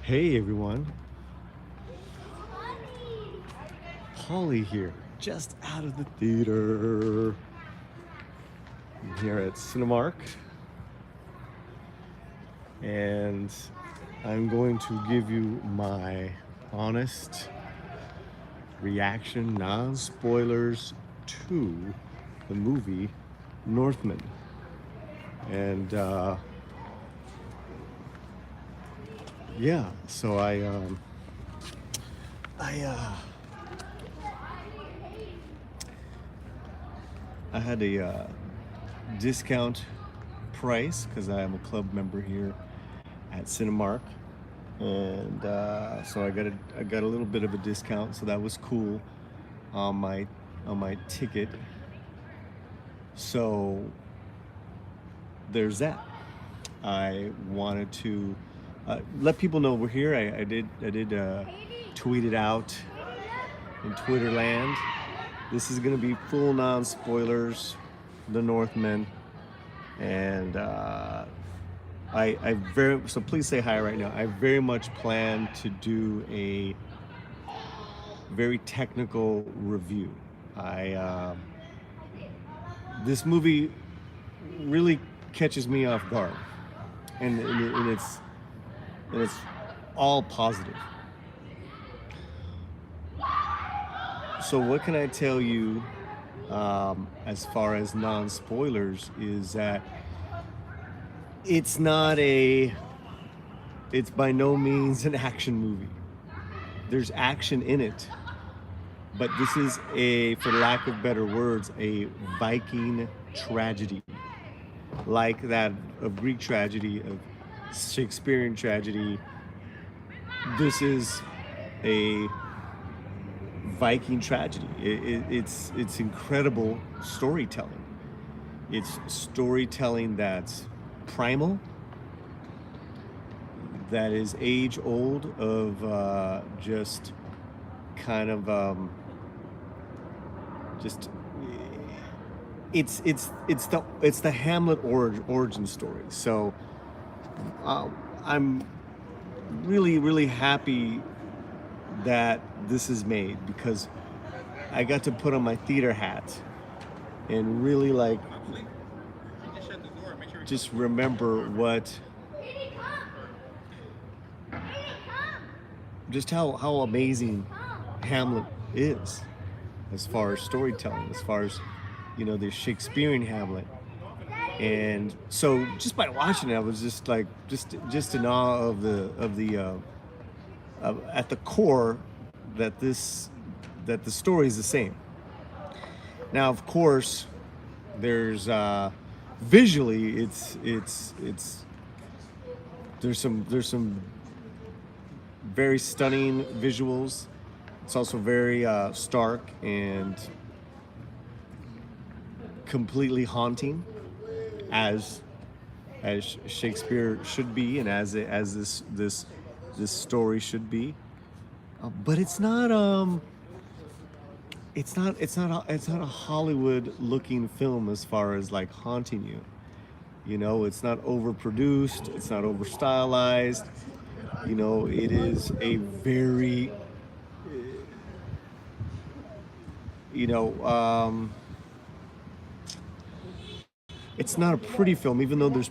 Hey everyone, Holly here, just out of the theater. I'm here at Cinemark, and I'm going to give you my honest reaction, non-spoilers, to the movie Northman. And yeah, so I had a discount price because I am a club member here at Cinemark, and so I got a little bit of a discount, so that was cool on my ticket. So there's that. I wanted to let people know we're here. I did tweet it out in Twitter land. This is gonna be full non-spoilers, The Northman, and I very so please say hi right now. I very much plan to do a very technical review. I This movie really catches me off guard, and it's all positive. So what can I tell you as far as non-spoilers is that it's not a it's by no means an action movie. There's action in it, but this is a, for lack of better words, a Viking tragedy, like that of Greek tragedy, of Shakespearean tragedy. This is a Viking tragedy. It's incredible storytelling. It's storytelling that's primal, that is age old, of just kind of just it's the Hamlet origin story. So I'm really happy that this is made, because I got to put on my theater hat and really like just remember just how amazing Hamlet is as far as storytelling, as far as, you know, the Shakespearean Hamlet. And so just by watching it, I was just like just in awe of the at the core, that the story is the same. Now, of course, there's visually it's there's some very stunning visuals. It's also very stark and completely haunting, as Shakespeare should be, and as this story should be. But it's not a Hollywood looking film as far as like haunting you. You know, it's not overproduced, it's not over stylized. You know, it is a very you know it's not a pretty film, even though there's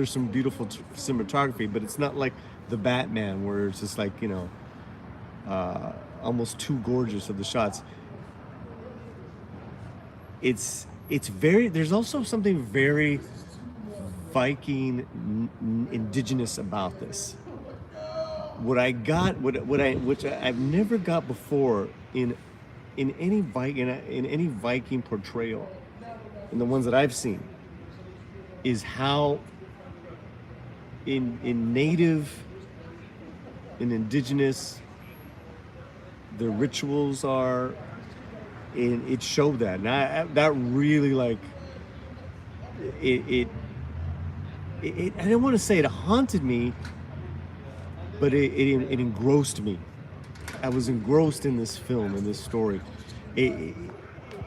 some beautiful cinematography, but it's not like the Batman, where it's just like, you know, almost too gorgeous of the shots. It's very, there's also something very Viking indigenous about this. What I got, which I've never got before in any Viking portrayal, in the ones that I've seen, is how in indigenous the rituals are, and it showed that. And that really, like, I don't want to say it haunted me, but it engrossed me. I was engrossed in this film, in this story.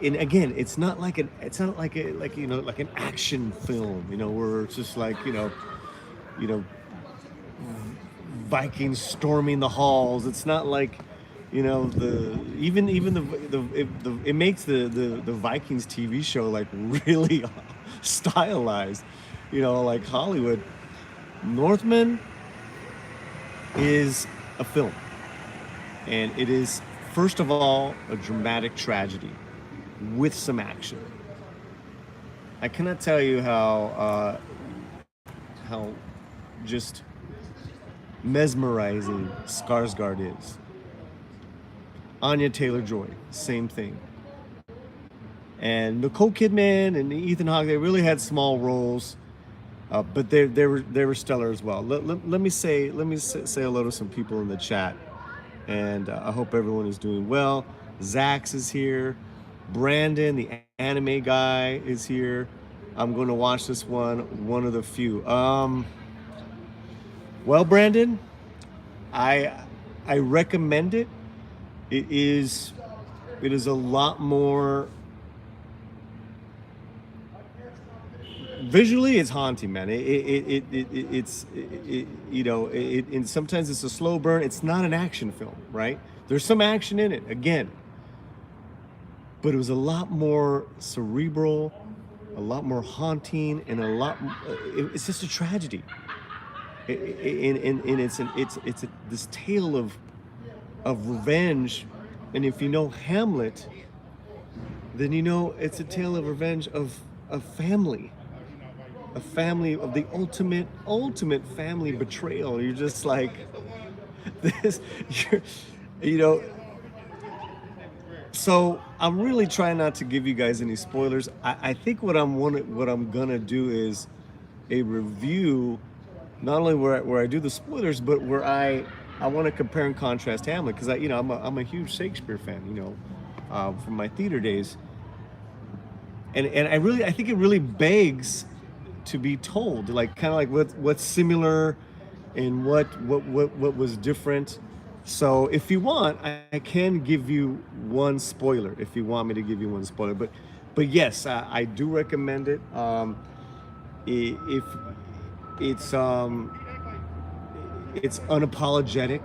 And again, it's not like you know, like an action film, you know, where it's just like, you know, Vikings storming the halls. It's not like, you know, the even it makes the Vikings TV show like really stylized, you know, like Hollywood. Northman is a film, and it is first of all a dramatic tragedy with some action. I cannot tell you how just mesmerizing Skarsgård is. Anya Taylor-Joy, same thing. And Nicole Kidman and Ethan Hawke, they really had small roles, but they were stellar as well. Let me say hello to some people in the chat, and I hope everyone is doing well. Zax is here. Brandon, the anime guy, is here. I'm going to watch this one of the few. Well, Brandon, I recommend it. It is a lot more visually. It's haunting, man. It's you know, and sometimes it's a slow burn. It's not an action film, right? There's some action in it again, but it was a lot more cerebral, a lot more haunting, and a lot. It's just a tragedy. And it's this tale of revenge. And if you know Hamlet, then you know it's a tale of revenge of family, a family of the ultimate family betrayal. You're just like this, you know. So I'm really trying not to give you guys any spoilers. I think what I'm gonna do is a review, not only where I do the spoilers, but where I want to compare and contrast Hamlet, because I'm a huge Shakespeare fan, you know, from my theater days, and I think it really begs to be told, like kind of like what's similar and what was different. So if you want, I can give you one spoiler if you want me to give you one spoiler, but yes, I do recommend it. If it's unapologetic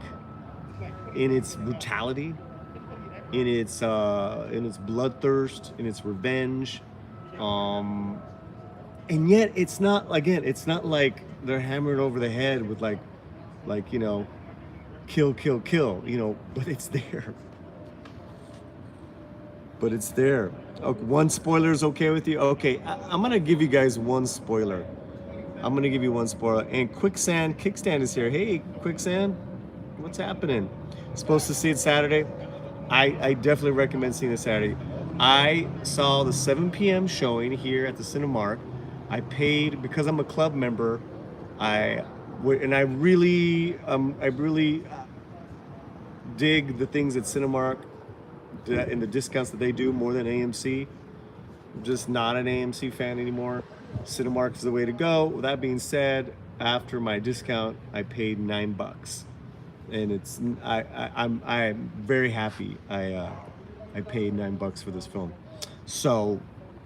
in its brutality, in its bloodthirst, in its revenge, and yet it's not like they're hammered over the head with like you know, kill, you know, but it's there. Okay, one spoiler is okay with you? Okay, I'm gonna give you guys one spoiler. I'm gonna give you one spoiler. And Kickstand is here. Hey, Quicksand, what's happening? Supposed to see it Saturday. I definitely recommend seeing it Saturday. I saw the 7 p.m. showing here at the Cinemark. I paid because I'm a club member. I really dig the things at Cinemark and the discounts that they do more than AMC. I'm just not an AMC fan anymore. Cinemark is the way to go. With that being said, after my discount, I paid $9, and I'm very happy. I paid $9 for this film. So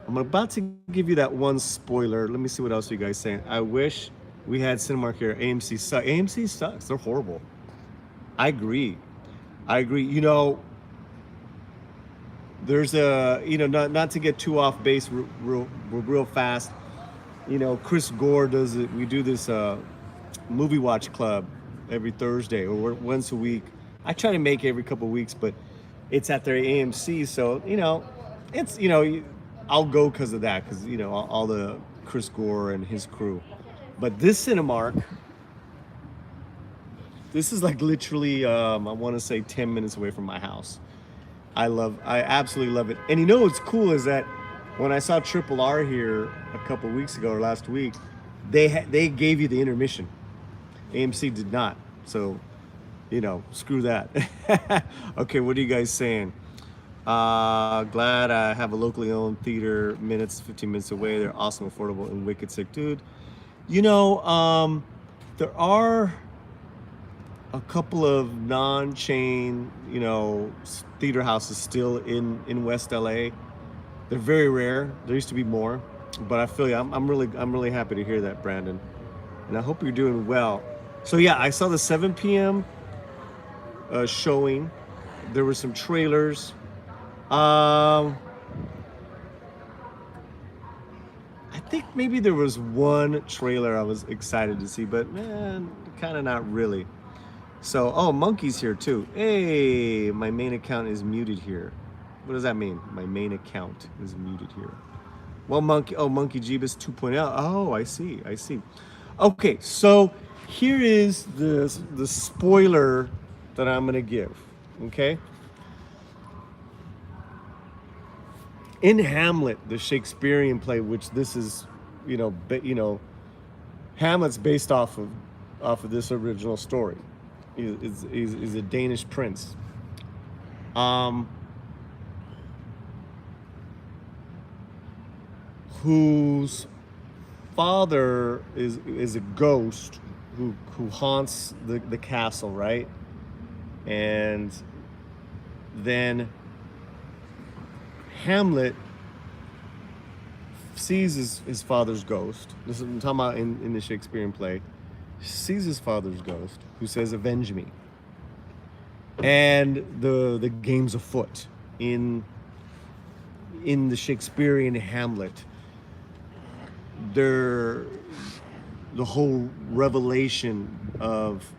I'm about to give you that one spoiler. Let me see what else you guys saying. I wish we had Cinemark here. AMC sucks. AMC sucks. They're horrible. I agree. You know, there's not to get too off base real fast. You know, Chris Gore does it. We do this movie watch club every Thursday or once a week. I try to make it every couple of weeks, but it's at their AMC, so you know, it's I'll go because of that, because you know all the Chris Gore and his crew. But this Cinemark, this is like literally I want to say 10 minutes away from my house. I absolutely love it. And you know what's cool is that when I saw Triple R here a couple weeks ago or last week, they gave you the intermission. AMC did not. So, you know, screw that. Okay, what are you guys saying? Glad I have a locally owned theater 15 minutes away. They're awesome, affordable, and wicked sick, dude. You know, there are a couple of non-chain, you know, theater houses still in West LA. They're very rare. There used to be more, but I feel you. I'm really happy to hear that, Brandon, and I hope you're doing well. So yeah, I saw the 7 p.m. Showing. There were some trailers. Um, I think maybe there was one trailer I was excited to see, but man, kind of not really. So, oh, Monkey's here too. Hey, my main account is muted here. What does that mean? My main account is muted here. Well, Monkey Jeebus 2.0. Oh, I see, I see. Okay, so here is the spoiler that I'm gonna give. Okay, in Hamlet, the Shakespearean play, which this is, Hamlet's based off of this original story. He's a Danish prince. Um, whose father is a ghost who haunts the castle, right? And then Hamlet sees his father's ghost. This is I'm talking about in the Shakespearean play. Sees his father's ghost, who says, "Avenge me." And the game's afoot in the Shakespearean Hamlet. The whole revelation of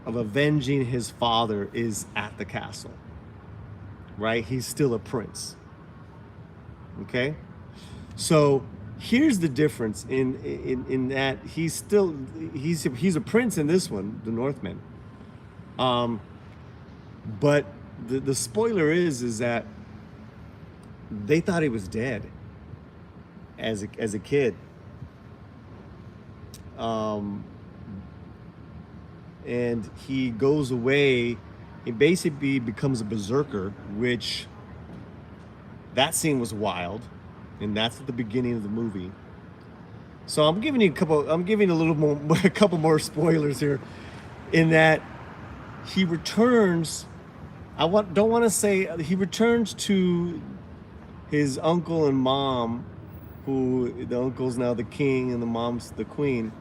avenging his father is at the castle, right? He's still a prince. Okay, so here's the difference in that he's a prince in this one, the Northman. But the spoiler is that they thought he was dead as a kid. And he goes away. He basically becomes a berserker, which that scene was wild, and that's at the beginning of the movie. So I'm giving a little more, a couple more spoilers here, in that he returns. Don't want to say he returns to his uncle and mom, who the uncle's now the king and the mom's the queen,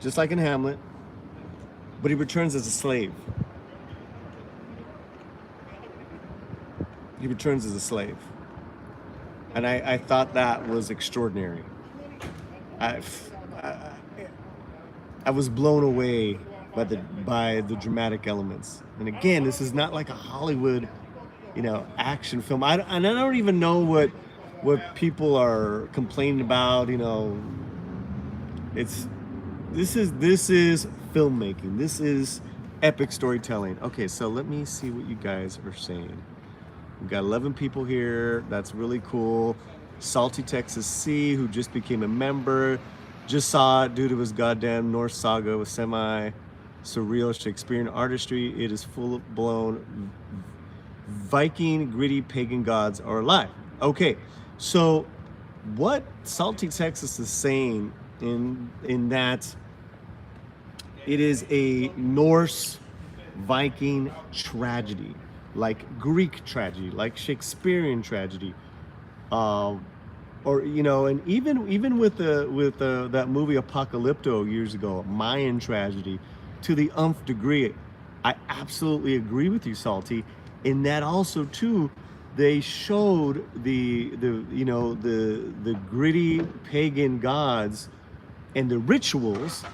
just like in Hamlet. But he returns as a slave. He returns as a slave. And I thought that was extraordinary. I was blown away by the dramatic elements. And again, this is not like a Hollywood, action film. And I don't even know what people are complaining about. This is filmmaking. This is epic storytelling. Okay, so let me see what you guys are saying. We've got 11 people here. That's really cool. Salty Texas C, who just became a member, just saw it due to his goddamn Norse saga with semi-surreal Shakespearean artistry. It is full-blown Viking, gritty pagan gods are alive. Okay, so what Salty Texas is saying in that it is a Norse Viking tragedy, like Greek tragedy, like Shakespearean tragedy, and even with that movie Apocalypto years ago, Mayan tragedy, to the nth degree. I absolutely agree with you, Salty, in that also too. They showed the gritty pagan gods and the rituals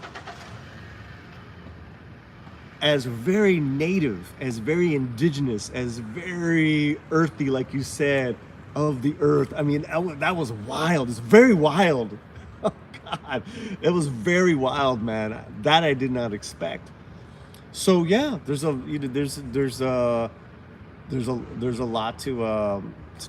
as very native, as very indigenous, as very earthy, like you said, of the earth. I mean, that was wild. It's very wild. Oh God, it was very wild, man. That I did not expect. So yeah, there's a lot to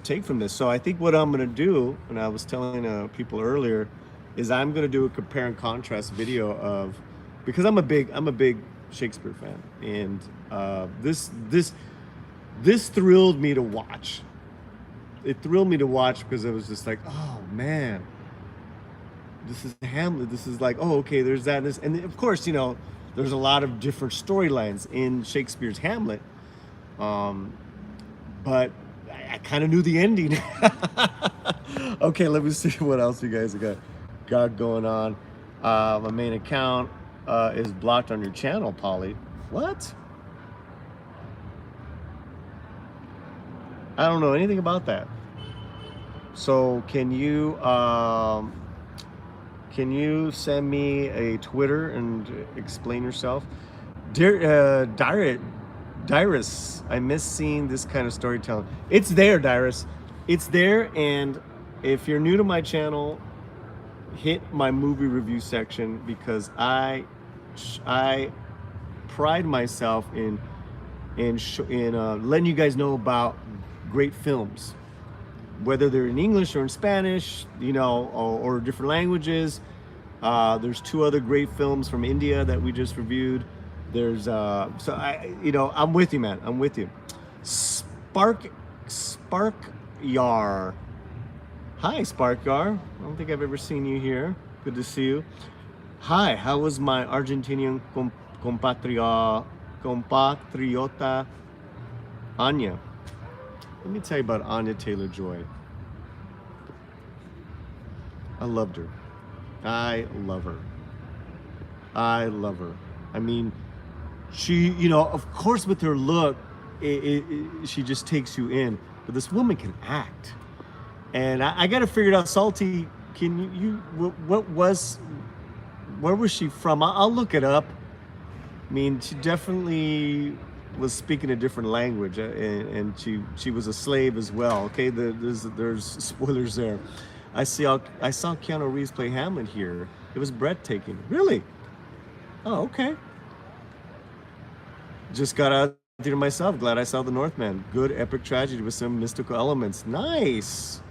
take from this. So I think what I'm gonna do, and I was telling people earlier, is I'm gonna do a compare and contrast video of, because I'm a big Shakespeare fan, and this thrilled me to watch. It thrilled me to watch because it was just like, oh man, this is Hamlet. This is like, oh okay, there's that, and of course there's a lot of different storylines in Shakespeare's Hamlet, but I kind of knew the ending. Okay, let me see what else you guys got going on. My main account is blocked on your channel, Polly. What? I don't know anything about that. So can you send me a Twitter and explain yourself? Dear Dyrus, I miss seeing this kind of storytelling. It's there, Dyrus. It's there, and if you're new to my channel, hit my movie review section because I pride myself in letting you guys know about great films, whether they're in English or in Spanish, or different languages. There's 2 other great films from India that we just reviewed. There's I'm with you, man. I'm with you. Spark Yar. Hi, Spark Yar. I don't think I've ever seen you here. Good to see you. Hi, how was my Argentinian compatriota Anya? Let me tell you about Anya Taylor-Joy. I loved her. I love her. I love her. I mean, she, of course, with her look, she just takes you in. But this woman can act, and I got to figure it out. Salty, can where was she from? I'll look it up. I mean, she definitely was speaking a different language, and she was a slave as well. Okay, there's spoilers there. I saw Keanu Reeves play Hamlet here. It was breathtaking. Really? Oh, okay. Just got out there myself. Glad I saw The Northman. Good epic tragedy with some mystical elements. Nice.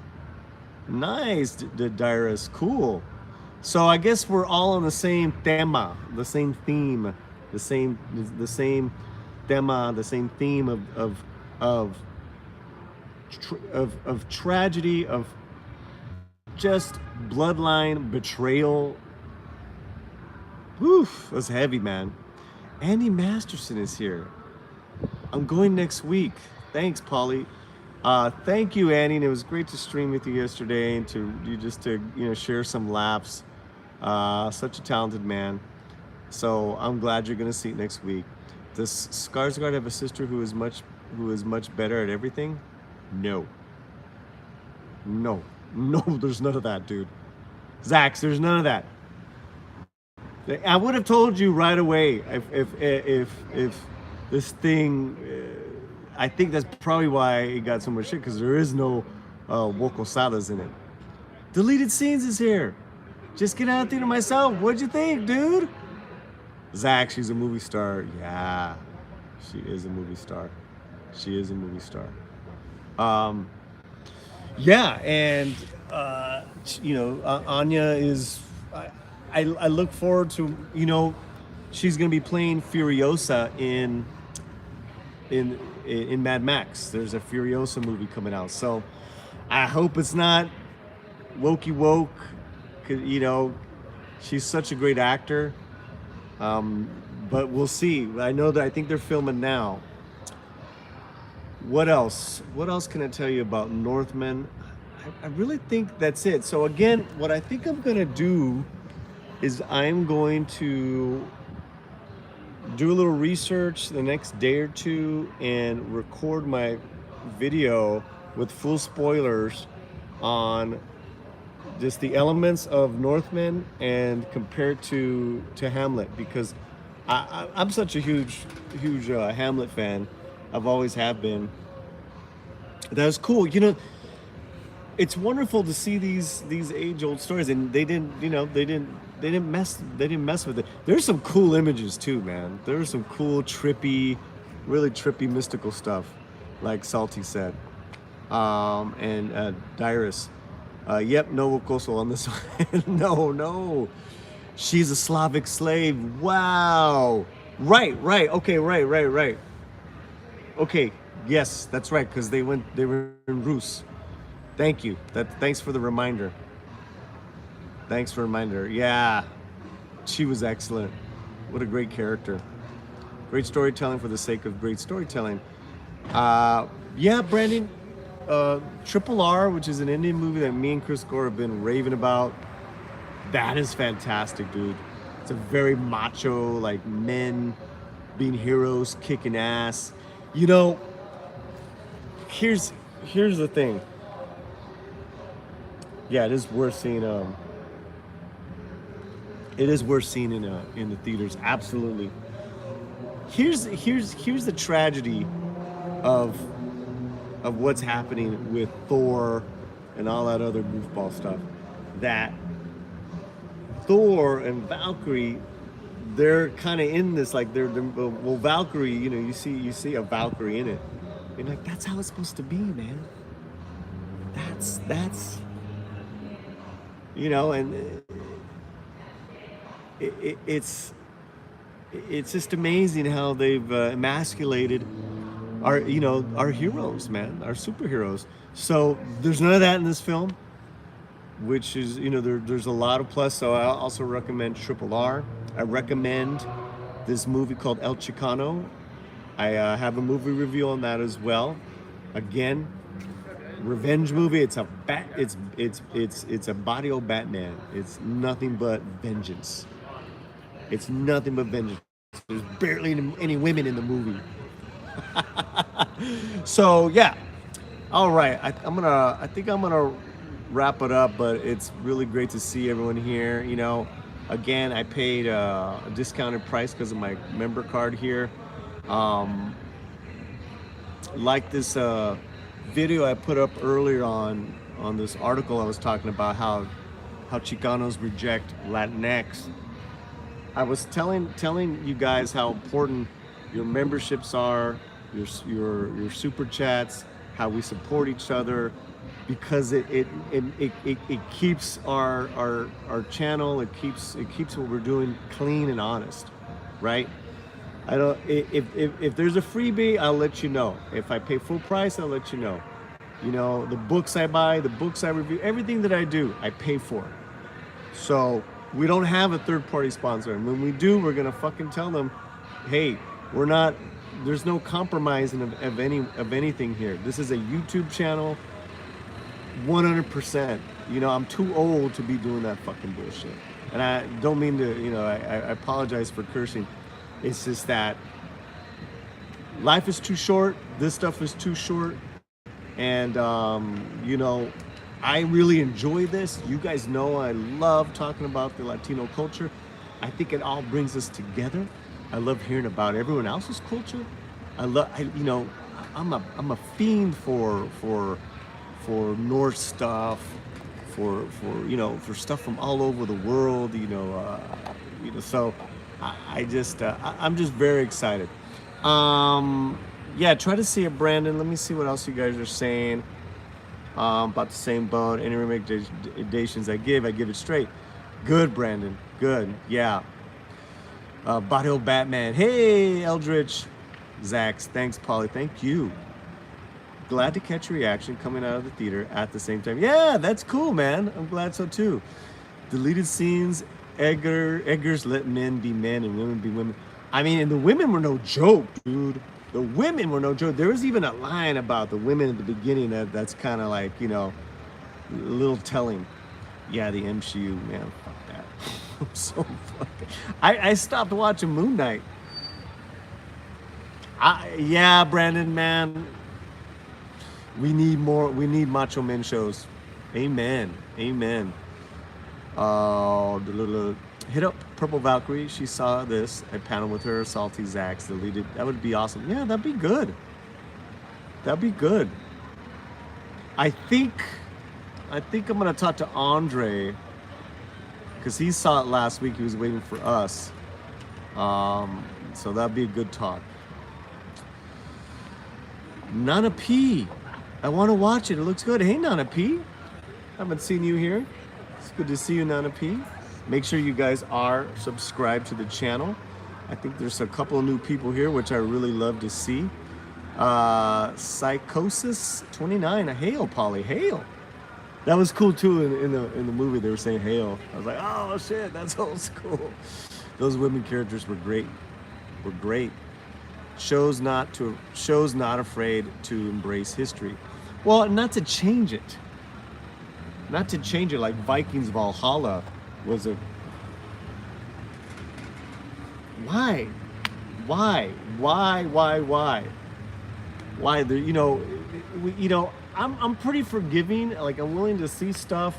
Nice, Dyrus. Cool. So I guess we're all on the same tema, the same theme, the same tema, the same theme of tragedy, of just bloodline betrayal. Woof, that's heavy, man. Andy Masterson is here. I'm going next week. Thanks, Polly. Thank you, Annie. And it was great to stream with you yesterday and to share some laughs. Such a talented man. So I'm glad you're gonna see it next week. Does Skarsgård have a sister who is much better at everything? No. No, there's none of that, dude. Zax, there's none of that. I would have told you right away if this thing. I think that's probably why it got so much shit, because there is no Woko Salas in it. Deleted Scenes is here. Just get out there to myself. What'd you think, dude? Zach, she's a movie star. Yeah, she is a movie star. She is a movie star. Yeah, and Anya is. I look forward to, she's gonna be playing Furiosa in Mad Max. There's a Furiosa movie coming out, so I hope it's not wokey woke. She's such a great actor. But we'll see. I think they're filming now. What else? What else can I tell you about Northman? I really think that's it. So again, what I think I'm gonna do is I'm going to do a little research the next day or two and record my video with full spoilers on just the elements of Northman and compared to Hamlet, because I'm such a huge Hamlet fan. I've always have been. That was cool. It's wonderful to see these age-old stories, and they didn't mess with it. There's some cool images too, man. There's some cool, really trippy, mystical stuff, like Salty said. And Dyrus. Yep, no Wokoso on this one. No. She's a Slavic slave. Wow. Right. Okay, right. Okay, yes, that's right, because they were in Rus. Thank you. Thanks for the reminder. Yeah, she was excellent. What a great character. Great storytelling for the sake of great storytelling. Yeah, Brandon, Triple R, which is an Indian movie that me and Chris Gore have been raving about. That is fantastic, dude. It's a very macho, like men being heroes, kicking ass. You know, here's here's the thing. Yeah, it is worth seeing. It is worth seeing in the theaters. Absolutely. Here's the tragedy of what's happening with Thor and all that other goofball stuff. That Thor and Valkyrie, they're kind of in this, like they're well, Valkyrie. You know, you see a Valkyrie in it. And like that's how it's supposed to be, man. That's you know, and it's just amazing how they've emasculated our heroes, man, our superheroes. So there's none of that in this film, which is there's a lot of plus. So I also recommend Triple R. I recommend this movie called El Chicano. I have a movie review on that as well. Again, revenge movie. It's a barrio Batman. It's nothing but vengeance. It's nothing but vengeance. There's barely any women in the movie. So yeah, all right. I think I'm gonna wrap it up. But it's really great to see everyone here. Again, I paid a discounted price because of my member card here. Like this video I put up earlier on this article I was talking about how Chicanos reject Latinx. I was telling you guys how important your memberships are, your super chats, how we support each other, because it keeps our channel, it keeps what we're doing clean and honest, right? I don't. If there's a freebie, I'll let you know. If I pay full price, I'll let you know. The books I buy, the books I review, everything that I do, I pay for. So we don't have a third-party sponsor, and when we do, we're gonna fucking tell them, hey, we're not. There's no compromising of anything here. This is a YouTube channel, 100%. I'm too old to be doing that fucking bullshit, and I don't mean to. I apologize for cursing. It's just that life is too short. This stuff is too short. And, I really enjoy this. You guys know I love talking about the Latino culture. I think it all brings us together. I love hearing about everyone else's culture. I'm a fiend for North stuff, for stuff from all over the world, so I'm just very excited. Yeah, try to see it, Brandon. Let me see what else you guys are saying about the same boat. Any recommendations I give it straight. Good, Brandon. Good. Yeah. Barrio Batman. Hey, Eldritch. Zax. Thanks, Polly. Thank you. Glad to catch your reaction coming out of the theater at the same time. Yeah, that's cool, man. I'm glad so too. Deleted scenes. Eggers let men be men and women be women. I mean, and the women were no joke, dude. The women were no joke. There was even a line about the women at the beginning that's kind of like, a little telling. Yeah, the MCU, man, fuck that. I'm so fucking. I stopped watching Moon Knight. Yeah, Brandon, man. We need more. We need macho men shows. Amen. Amen. Hit up Purple Valkyrie. She saw this. I paneled with her. Salty Zax deleted. That would be awesome. Yeah, that'd be good. That'd be good. I think I'm gonna talk to Andre because he saw it last week. He was waiting for us. So that'd be a good talk. Nana P. I want to watch it. It looks good. Hey, Nana P. Haven't seen you here. It's good to see you, Nana P. Make sure you guys are subscribed to the channel. I think there's a couple of new people here, which I really love to see. Psychosis 29. Hail, Polly. Hail. That was cool too. In the movie, they were saying hail. I was like, oh shit, that's old school. Those women characters were great. Shows not afraid to embrace history. Well, not to change it like Vikings Valhalla. Was it? Why? Why? Why? There, I'm pretty forgiving. Like I'm willing to see stuff,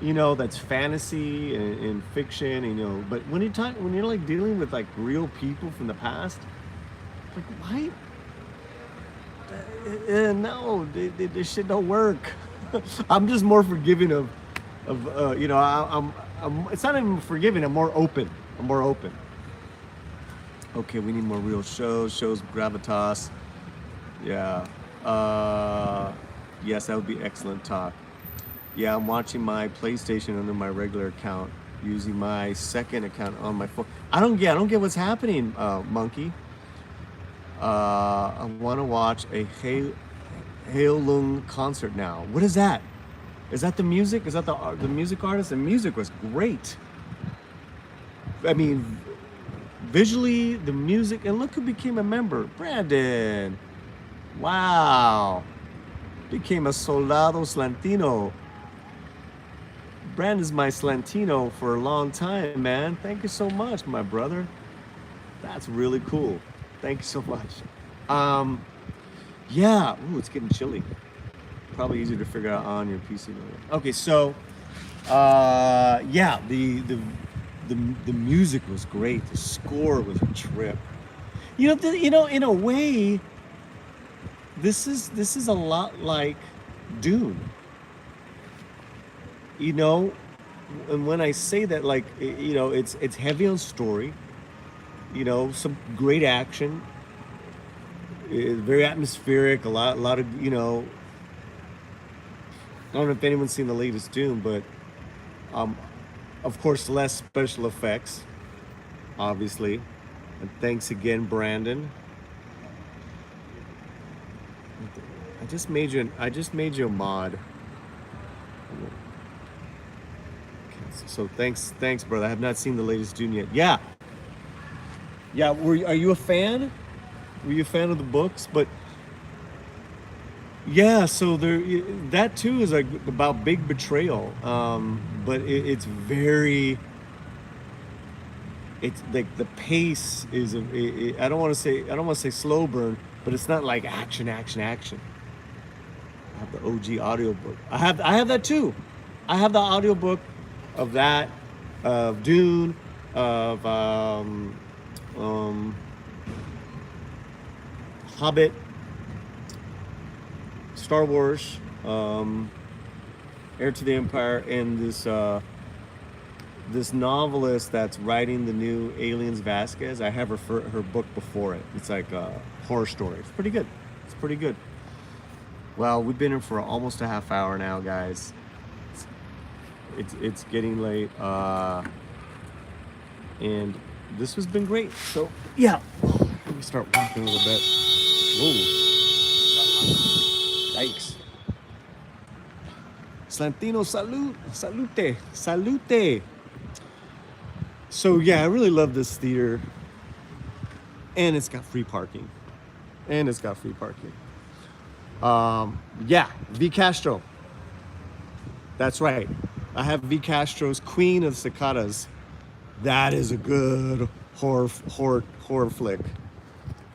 that's fantasy and fiction. But when you're like dealing with like real people from the past, like why? No, this shit don't work. I'm just more forgiving I'm. It's not even forgiving. I'm more open. Okay, we need more real shows with gravitas. Yeah. Yes, that would be excellent talk. Yeah, I'm watching my PlayStation under my regular account, using my second account on my phone. I don't get what's happening, Monkey. I want to watch a Heilung concert now. What is that? Is that the music? Is that the music artist? The music was great. I mean, visually, the music, and look who became a member, Brandon. Wow, became a Soldado Slantino. Brandon's my Slantino for a long time, man. Thank you so much, my brother. That's really cool. Thank you so much. Yeah. Ooh, it's getting chilly. Probably easier to figure out on your PC. Okay, so, yeah, the music was great. The score was a trip. In a way, this is a lot like Dune. And when I say that, like, it's heavy on story. Some great action. It's very atmospheric. A lot of I don't know if anyone's seen the latest Dune, but of course, less special effects, obviously. And thanks again, Brandon. I just made you a mod. Okay, so thanks, brother. I have not seen the latest Dune yet. Yeah. Are you a fan? Were you a fan of the books? But yeah, so that too is like about big betrayal. But it's like the pace is I don't want to say slow burn, but it's not like action. I have the OG audiobook. I have that too. I have the audiobook of that, of Dune, of Hobbit, Star Wars, Heir to the Empire, and this novelist that's writing the new Aliens, Vasquez. I have her book before it. It's like a horror story. It's pretty good. Well, we've been in for almost a half hour now, guys. It's getting late, and this has been great. So yeah, let me start walking a little bit. Whoa. Yikes. Slantino, salute. So yeah, I really love this theater. And it's got free parking. Yeah, V. Castro. That's right. I have V. Castro's Queen of Cicadas. That is a good horror flick.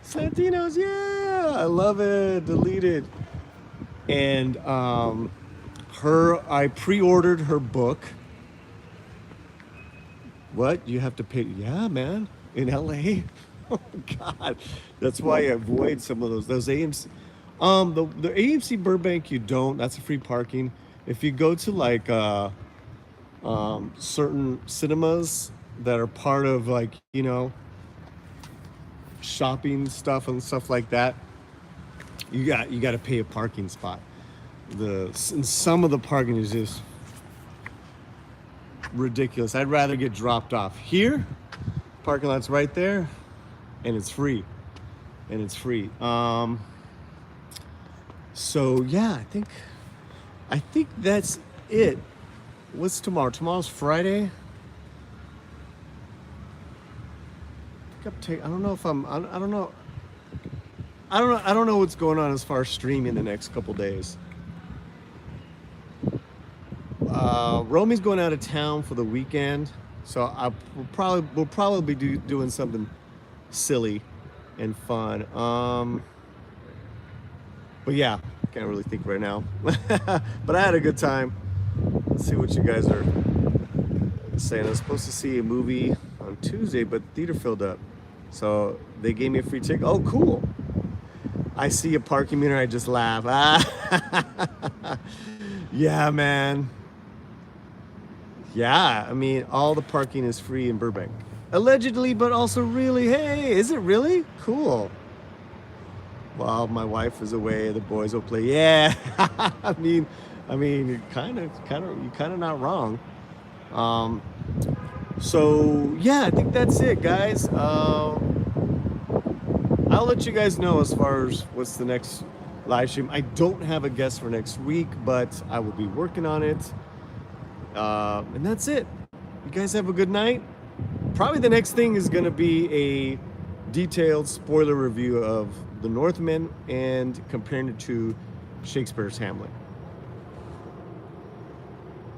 Slantino's, yeah, I love it. Deleted. And I pre-ordered her book. What? You have to pay? Yeah, man. In LA. Oh God. That's why I avoid some of those AMC. The AMC Burbank, you don't. That's a free parking. If you go to like certain cinemas that are part of like shopping stuff and stuff like that, you got to pay a parking spot. And some of the parking is just ridiculous. I'd rather get dropped off here. Parking lot's right there, and it's free. So yeah, I think that's it. What's tomorrow? Tomorrow's Friday. I don't know if I don't know. I don't know what's going on as far as streaming the next couple days. Romy's going out of town for the weekend, so we'll probably be doing something silly and fun. But yeah, can't really think right now. But I had a good time. Let's see what you guys are saying. I was supposed to see a movie on Tuesday, but theater filled up, so they gave me a free ticket. Oh, cool! I see a parking meter. I just laugh. Yeah, man. Yeah, I mean, all the parking is free in Burbank. Allegedly, but also really. Hey, is it really? Cool. While my wife is away, the boys will play. Yeah, I mean, you're kind of not wrong. So yeah, I think that's it, guys. I'll let you guys know as far as what's the next live stream. I don't have a guest for next week, but I will be working on it. And that's it. You guys have a good night. Probably the next thing is going to be a detailed spoiler review of the Northman and comparing it to Shakespeare's Hamlet.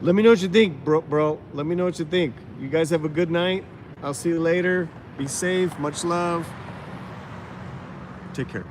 Let me know what you think, bro. Let me know what you think. You guys have a good night. I'll see you later. Be safe. Much love. Take care.